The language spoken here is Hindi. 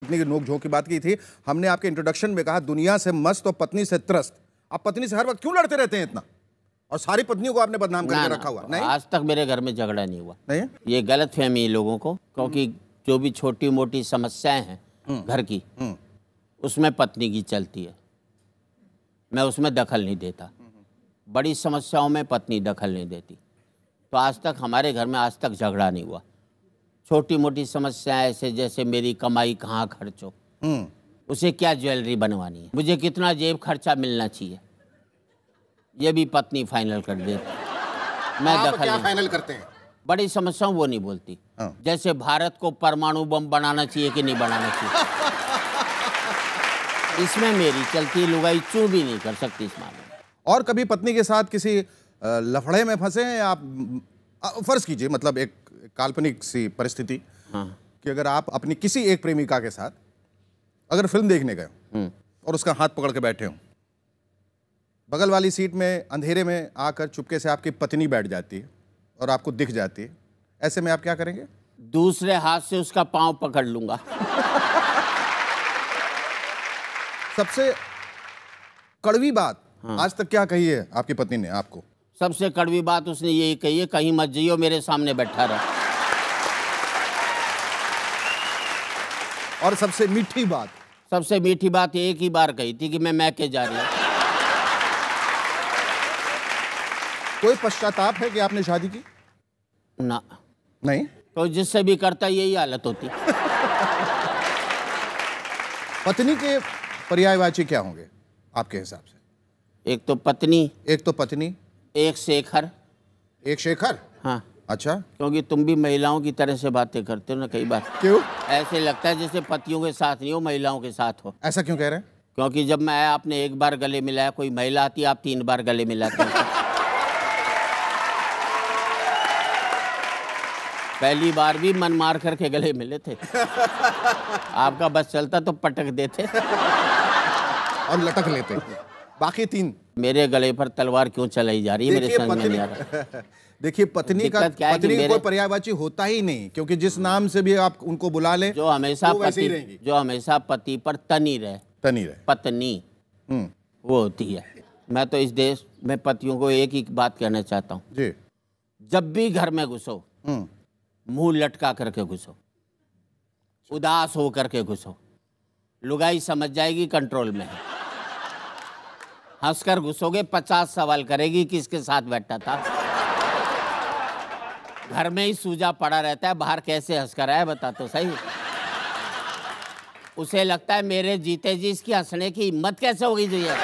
पत्नी की नोक झोंक की बात की थी। हमने आपके इंट्रोडक्शन में कहा दुनिया से मस्त और पत्नी से त्रस्त। आप पत्नी से हर वक्त क्यों लड़ते रहते हैं इतना, और सारी पत्नियों को आपने बदनाम करके रखा हुआ? नहीं, आज तक मेरे घर में झगड़ा नहीं हुआ। नहीं, ये गलत फहमी है लोगों को, क्योंकि जो भी छोटी मोटी समस्याएं हैं घर की उसमें पत्नी की चलती है, मैं उसमें दखल नहीं देता। बड़ी समस्याओं में पत्नी दखल नहीं देती। तो आज तक हमारे घर में आज तक झगड़ा नहीं हुआ। छोटी मोटी समस्याएं ऐसे जैसे मेरी कमाई कहाँ खर्च हो, उसे क्या ज्वेलरी बनवानी है, मुझे कितना जेब खर्चा मिलना चाहिए, ये भी पत्नी फाइनल कर देती। मैं दखल क्या नहीं। फाइनल करते हैं? बड़ी समस्याओं वो नहीं बोलती। जैसे भारत को परमाणु बम बनाना चाहिए कि नहीं बनाना चाहिए, इसमें मेरी चलती लुगाई चू भी नहीं कर सकती इस मामले में। और कभी पत्नी के साथ किसी लफड़े में फंसे हैं आप? फर्ज कीजिए, मतलब एक काल्पनिक सी परिस्थिति कि अगर आप अपनी किसी एक प्रेमिका के साथ अगर फिल्म देखने गए और उसका हाथ पकड़ के बैठे हों, बगल वाली सीट में अंधेरे में आकर चुपके से आपकी पत्नी बैठ जाती है और आपको दिख जाती है, ऐसे में आप क्या करेंगे? दूसरे हाथ से उसका पांव पकड़ लूंगा। सबसे कड़वी बात आज तक क्या कही है आपकी पत्नी ने आपको? सबसे कड़वी बात उसने यही कही है, कहीं मत जाइयो, मेरे सामने बैठा रहा। और सबसे मीठी बात? सबसे मीठी बात एक ही बार कही थी कि मैं मैके जा रही हूँ। कोई पश्चाताप है कि आपने शादी की? ना, नहीं। तो जिससे भी करता यही हालत होती। पत्नी के पर्यायवाची क्या होंगे आपके हिसाब से? एक तो पत्नी, एक तो पत्नी, एक शेखर। एक शेखर? हाँ। अच्छा, क्योंकि तुम भी महिलाओं की तरह से बातें करते हो ना कई बार। क्यों? ऐसे लगता है जैसे पतियों के साथ नहीं हो, महिलाओं के साथ हो। ऐसा क्यों कह रहे हैं? क्योंकि जब मैं आपने एक बार गले मिलाया, कोई महिला आती आप 3 बार गले मिलाते हैं। पहली बार भी मन मार करके गले मिले थे। आपका बस चलता तो पटक देते और लटक लेते। बाकी 3 मेरे गले पर तलवार क्यों चलाई जा रही है, मेरे समझ में नहीं आ रहा। देखिए पत्नी का कोई पर्यायवाची होता ही नहीं, क्योंकि जिस नाम से भी आप उनको बुला लें जो हमेशा पति पर तनी रहे पत्नी वो होती है। मैं तो इस देश में पतियों को एक ही बात कहना चाहता हूँ जी, जब भी घर में घुसो मुंह लटका करके घुसो, उदास हो करके घुसो, लुगाई समझ जाएगी कंट्रोल में है। हंसकर घुसोगे 50 सवाल करेगी किसके साथ बैठा था। घर में ही सूजा पड़ा रहता है, बाहर कैसे हंसकर आया बता तो सही। उसे लगता है मेरे जीते जी इसकी हंसने की हिम्मत कैसे होगी जो है।